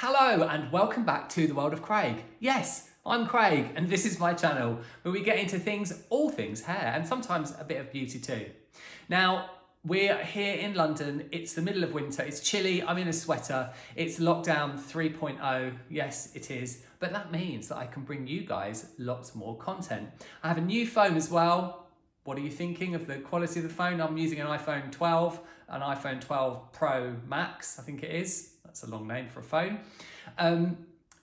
Hello and welcome back to the world of Craig. Yes, I'm Craig and this is my channel where we get into all things hair and sometimes a bit of beauty too. Now, we're here in London, it's the middle of winter, it's chilly, I'm in a sweater, it's lockdown 3.0, yes it is, but that means that I can bring you guys lots more content. I have a new phone as well. What are you thinking of the quality of the phone? I'm using an iPhone 12, an iPhone 12 Pro Max, I think it is. That's a long name for a phone.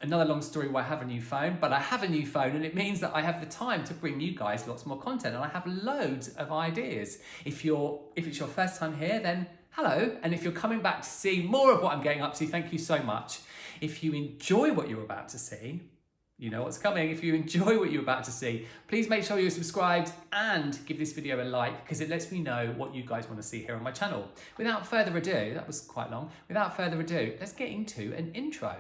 Another long story why I have a new phone, but I have a new phone and it means that I have the time to bring you guys lots more content and I have loads of ideas. If it's your first time here, then hello. And if you're coming back to see more of what I'm getting up to, thank you so much. If you enjoy what you're about to see, you know what's coming. If you enjoy what you're about to see, please make sure you're subscribed and give this video a like because it lets me know what you guys want to see here on my channel. Without further ado, that was quite long. Without further ado, let's get into an intro.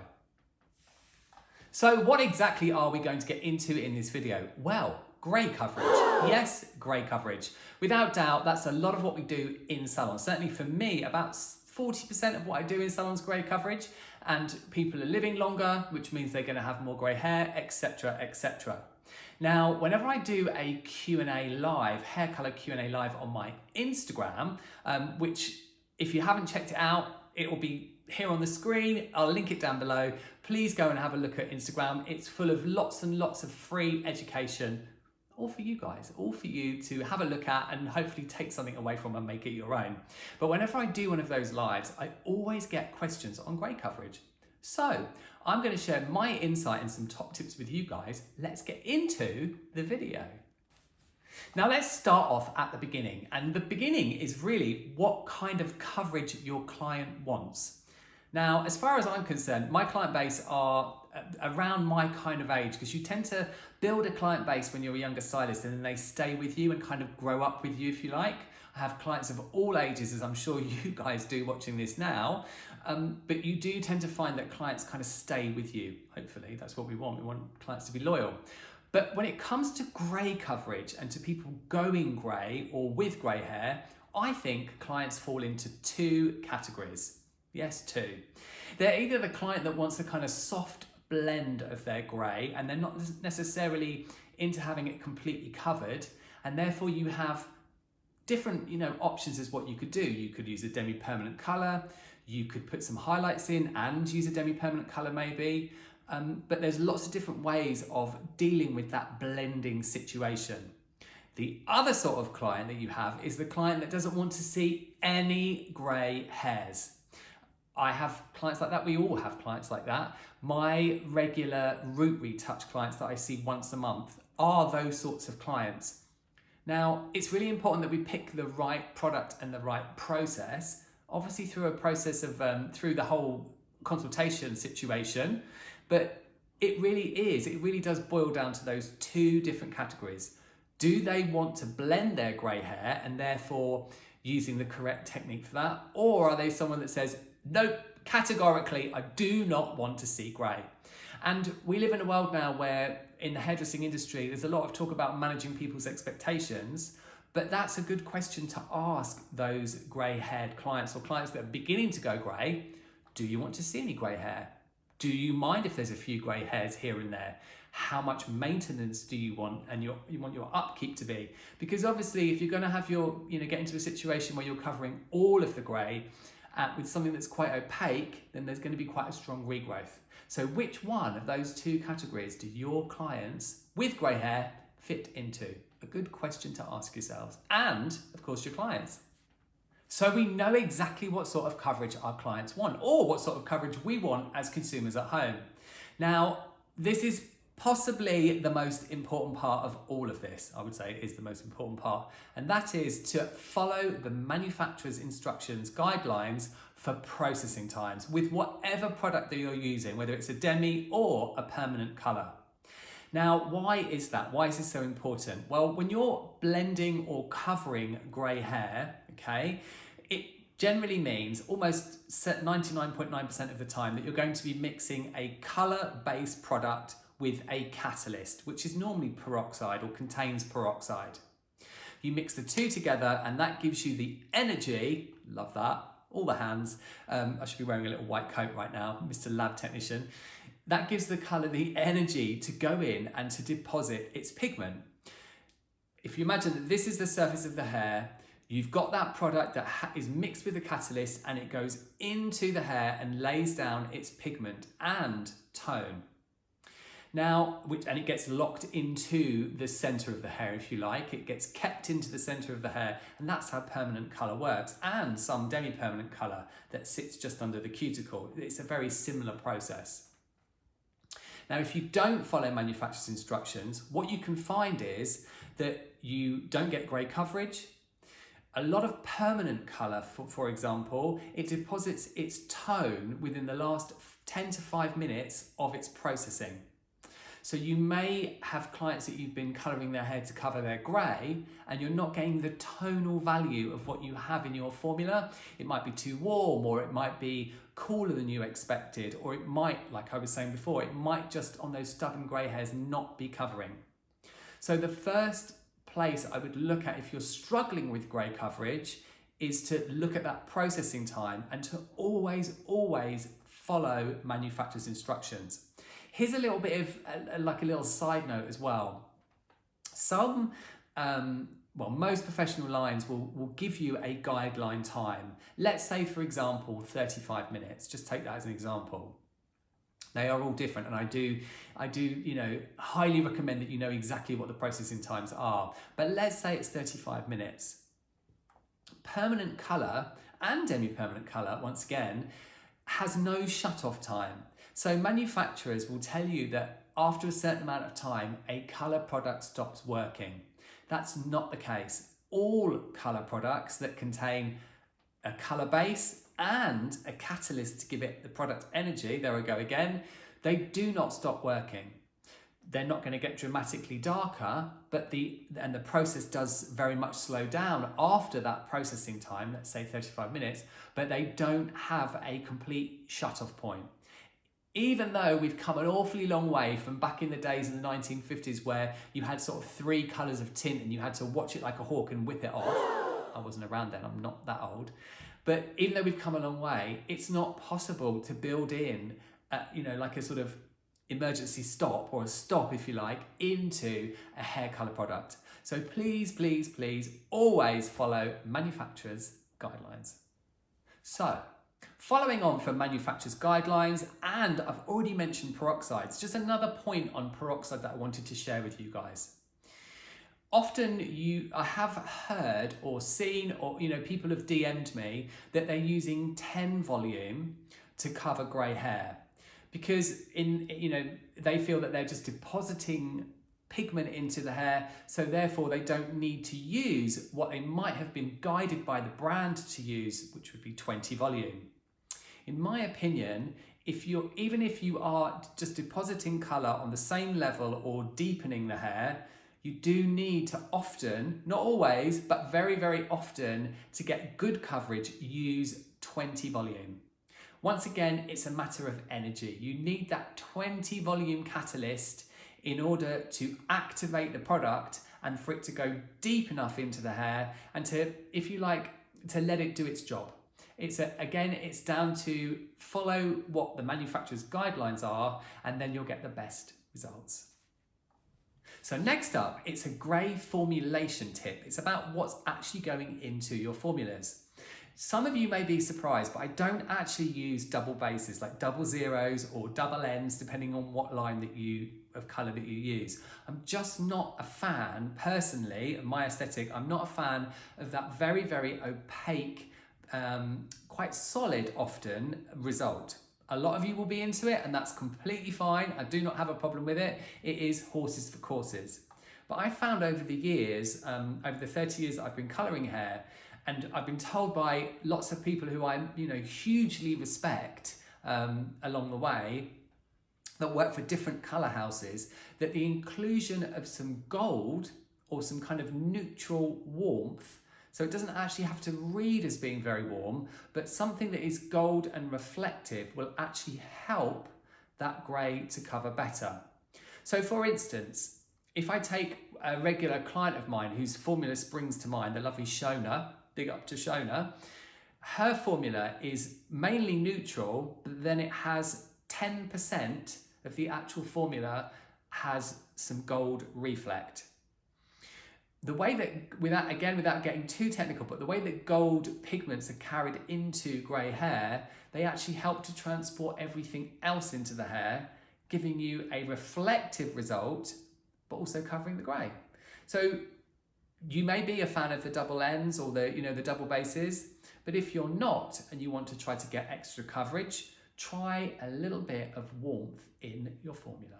So what exactly are we going to get into in this video? Well, grey coverage. Yes, grey coverage. Without doubt, that's a lot of what we do in salons. Certainly for me, about 40% of what I do in salons grey coverage, and people are living longer, which means they're going to have more grey hair, etc, etc. Now, whenever I do a Q&A live, hair colour Q&A live on my Instagram, which if you haven't checked it out, it will be here on the screen. I'll link it down below. Please go and have a look at Instagram. It's full of lots and lots of free education, all for you guys, all for you to have a look at and hopefully take something away from and make it your own. But whenever I do one of those lives, I always get questions on grey coverage. So I'm going to share my insight and some top tips with you guys. Let's get into the video. Now let's start off at the beginning. And the beginning is really what kind of coverage your client wants. Now, as far as I'm concerned, my client base are around my kind of age because you tend to build a client base when you're a younger stylist and then they stay with you and kind of grow up with you if you like. I have clients of all ages, as I'm sure you guys do watching this now, but you do tend to find that clients kind of stay with you. Hopefully, that's what we want. We want clients to be loyal. But when it comes to grey coverage and to people going grey or with grey hair, I think clients fall into two categories. Yes, two. They're either the client that wants a kind of soft blend of their grey and they're not necessarily into having it completely covered, and therefore you have different options as what you could do. You could use a demi-permanent colour, you could put some highlights in and use a demi-permanent colour maybe, but there's lots of different ways of dealing with that blending situation. The other sort of client that you have is the client that doesn't want to see any grey hairs. I have clients like that. We all have clients like that. My regular root retouch clients that I see once a month are those sorts of clients. Now, it's really important that we pick the right product and the right process, obviously through a process of, through the whole consultation situation, but it really does boil down to those two different categories. Do they want to blend their grey hair and therefore using the correct technique for that? Or are they someone that says, nope, categorically, I do not want to see grey. And we live in a world now where in the hairdressing industry, there's a lot of talk about managing people's expectations, but that's a good question to ask those grey-haired clients or clients that are beginning to go grey. Do you want to see any grey hair? Do you mind if there's a few grey hairs here and there? How much maintenance do you want and you want your upkeep to be? Because obviously if you're going to have get into a situation where you're covering all of the grey, with something that's quite opaque, then there's going to be quite a strong regrowth. So which one of those two categories do your clients with grey hair fit into? A good question to ask yourselves and, of course, your clients. So we know exactly what sort of coverage our clients want or what sort of coverage we want as consumers at home. Now, this is possibly the most important part of all of this, I would say is the most important part, and that is to follow the manufacturer's instructions, guidelines for processing times with whatever product that you're using, whether it's a demi or a permanent colour. Now, why is that? Why is this so important? Well, when you're blending or covering grey hair, okay, it generally means almost 99.9% of the time that you're going to be mixing a colour-based product with a catalyst, which is normally peroxide or contains peroxide. You mix the two together and that gives you the energy, love that, all the hands. I should be wearing a little white coat right now, Mr. Lab Technician. That gives the colour the energy to go in and to deposit its pigment. If you imagine that this is the surface of the hair, you've got that product that is mixed with the catalyst and it goes into the hair and lays down its pigment and tone. Now, and it gets locked into the centre of the hair, if you like. It gets kept into the centre of the hair, and that's how permanent colour works, and some demi-permanent colour that sits just under the cuticle. It's a very similar process. Now, if you don't follow manufacturer's instructions, what you can find is that you don't get grey coverage. A lot of permanent colour, for example, it deposits its tone within the last 10 to 5 minutes of its processing. So you may have clients that you've been colouring their hair to cover their grey and you're not getting the tonal value of what you have in your formula. It might be too warm, or it might be cooler than you expected, or it might, like I was saying before, it might just on those stubborn grey hairs not be covering. So the first place I would look at if you're struggling with grey coverage is to look at that processing time and to always follow manufacturer's instructions. Here's a little bit of like a little side note as well. Most professional lines will give you a guideline time. Let's say, for example, 35 minutes. Just take that as an example. They are all different, and I do, highly recommend that you know exactly what the processing times are. But let's say it's 35 minutes. Permanent colour and demi-permanent colour, once again, has no shut-off time. So manufacturers will tell you that after a certain amount of time, a colour product stops working. That's not the case. All colour products that contain a colour base and a catalyst to give it the product energy, there we go again, they do not stop working. They're not going to get dramatically darker, but the process does very much slow down after that processing time, let's say 35 minutes, but they don't have a complete shut-off point. Even though we've come an awfully long way from back in the days in the 1950s where you had sort of 3 colours of tint and you had to watch it like a hawk and whip it off. I wasn't around then, I'm not that old. But even though we've come a long way, it's not possible to build in, like a sort of emergency stop, or a stop if you like, into a hair colour product. So please, please, please always follow manufacturer's guidelines. So, following on from manufacturer's guidelines, and I've already mentioned peroxides, just another point on peroxide that I wanted to share with you guys. Often I have heard or seen, or people have DM'd me that they're using 10 volume to cover grey hair because they feel that they're just depositing pigment into the hair, so therefore they don't need to use what they might have been guided by the brand to use, which would be 20 volume. In my opinion, even if you are just depositing colour on the same level or deepening the hair, you do need to often, not always, but very, very often, to get good coverage, use 20 volume. Once again, it's a matter of energy. You need that 20 volume catalyst in order to activate the product and for it to go deep enough into the hair and to, if you like, to let it do its job. It's down to follow what the manufacturer's guidelines are, and then you'll get the best results. So next up, it's a grey formulation tip. It's about what's actually going into your formulas. Some of you may be surprised, but I don't actually use double bases like double zeros or double N's, depending on what line of colour that you use. I'm just not a fan, personally, of my aesthetic. I'm not a fan of that very, very opaque, quite solid often result. A lot of you will be into it, and that's completely fine. I do not have a problem with it. It is horses for courses. But I found over the years, over the 30 years that I've been colouring hair, and I've been told by lots of people who I hugely respect along the way, that work for different colour houses, that the inclusion of some gold or some kind of neutral warmth, so it doesn't actually have to read as being very warm, but something that is gold and reflective will actually help that grey to cover better. So for instance, if I take a regular client of mine whose formula springs to mind, the lovely Shona, big up to Shona, Her formula is mainly neutral, but then it has 10% of the actual formula has some gold reflect. The way that, without getting too technical, but the way that gold pigments are carried into grey hair, they actually help to transport everything else into the hair, giving you a reflective result, but also covering the grey. So you may be a fan of the double ends or the double bases, but if you're not and you want to try to get extra coverage, try a little bit of warmth in your formula.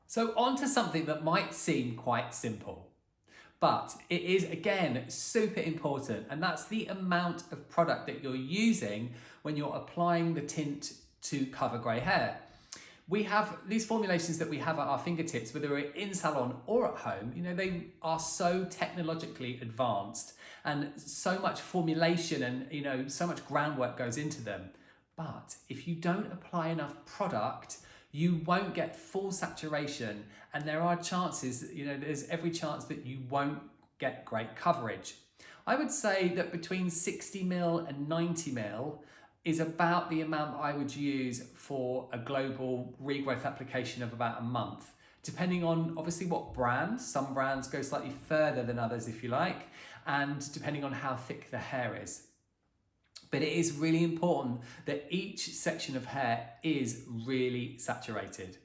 So on to something that might seem quite simple, but it is, again, super important, and that's the amount of product that you're using when you're applying the tint to cover grey hair. We have these formulations that we have at our fingertips, whether we're in salon or at home. They are so technologically advanced and so much formulation and so much groundwork goes into them. But if you don't apply enough product, you won't get full saturation, and there are chances, there's every chance that you won't get great coverage. I would say that between 60 ml and 90 ml is about the amount that I would use for a global regrowth application of about a month, depending on obviously what brand. Some brands go slightly further than others, if you like, and depending on how thick the hair is. But it is really important that each section of hair is really saturated.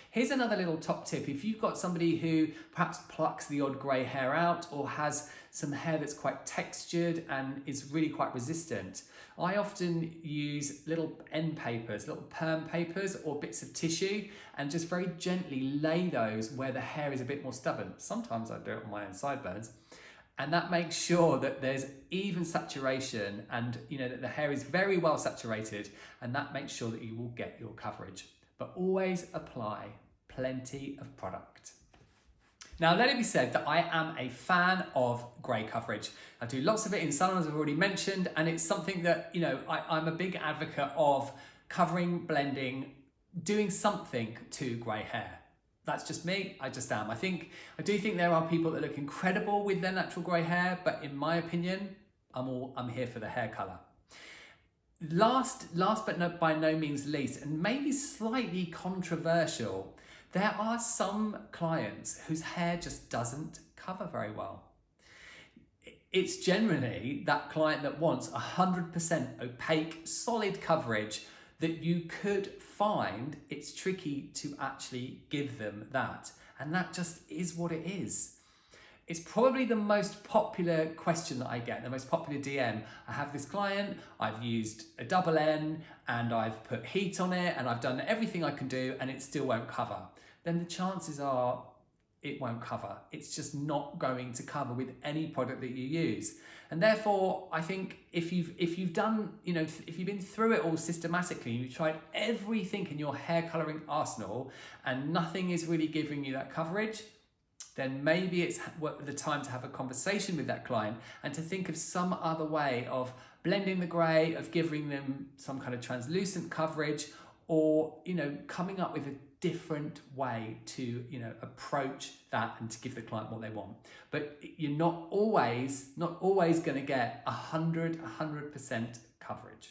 Here's another little top tip. If you've got somebody who perhaps plucks the odd grey hair out or has some hair that's quite textured and is really quite resistant, I often use little end papers, little perm papers or bits of tissue, and just very gently lay those where the hair is a bit more stubborn. Sometimes I do it on my own sideburns. And that makes sure that there's even saturation and that the hair is very well saturated, and that makes sure that you will get your coverage. But always apply plenty of product. Now, let it be said that I am a fan of grey coverage. I do lots of it in salon, as I've already mentioned, and it's something that, I'm a big advocate of covering, blending, doing something to grey hair. That's just me, I just am. I do think there are people that look incredible with their natural grey hair, but in my opinion, I'm here for the hair colour. Last but by no means least, and maybe slightly controversial, there are some clients whose hair just doesn't cover very well. It's generally that client that wants 100% opaque, solid coverage that you could find it's tricky to actually give them that. And that just is what it is. It's probably the most popular question that I get, the most popular DM. I have this client, I've used a double N and I've put heat on it and I've done everything I can do and it still won't cover. Then the chances are it won't cover. It's just not going to cover with any product that you use. And therefore, I think if you've done, if you've been through it all systematically, you've tried everything in your hair colouring arsenal and nothing is really giving you that coverage, then maybe it's the time to have a conversation with that client and to think of some other way of blending the grey, of giving them some kind of translucent coverage, or, coming up with a different way to, approach that and to give the client what they want. But you're not always going to get 100% coverage.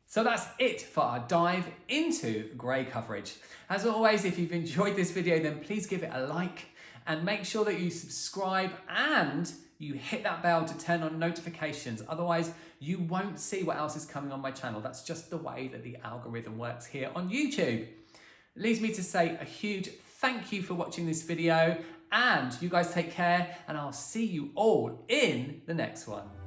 So that's it for our dive into grey coverage. As always, if you've enjoyed this video, then please give it a like and make sure that you subscribe and you hit that bell to turn on notifications. Otherwise, you won't see what else is coming on my channel. That's just the way that the algorithm works here on YouTube. It leaves me to say a huge thank you for watching this video, and you guys take care, and I'll see you all in the next one.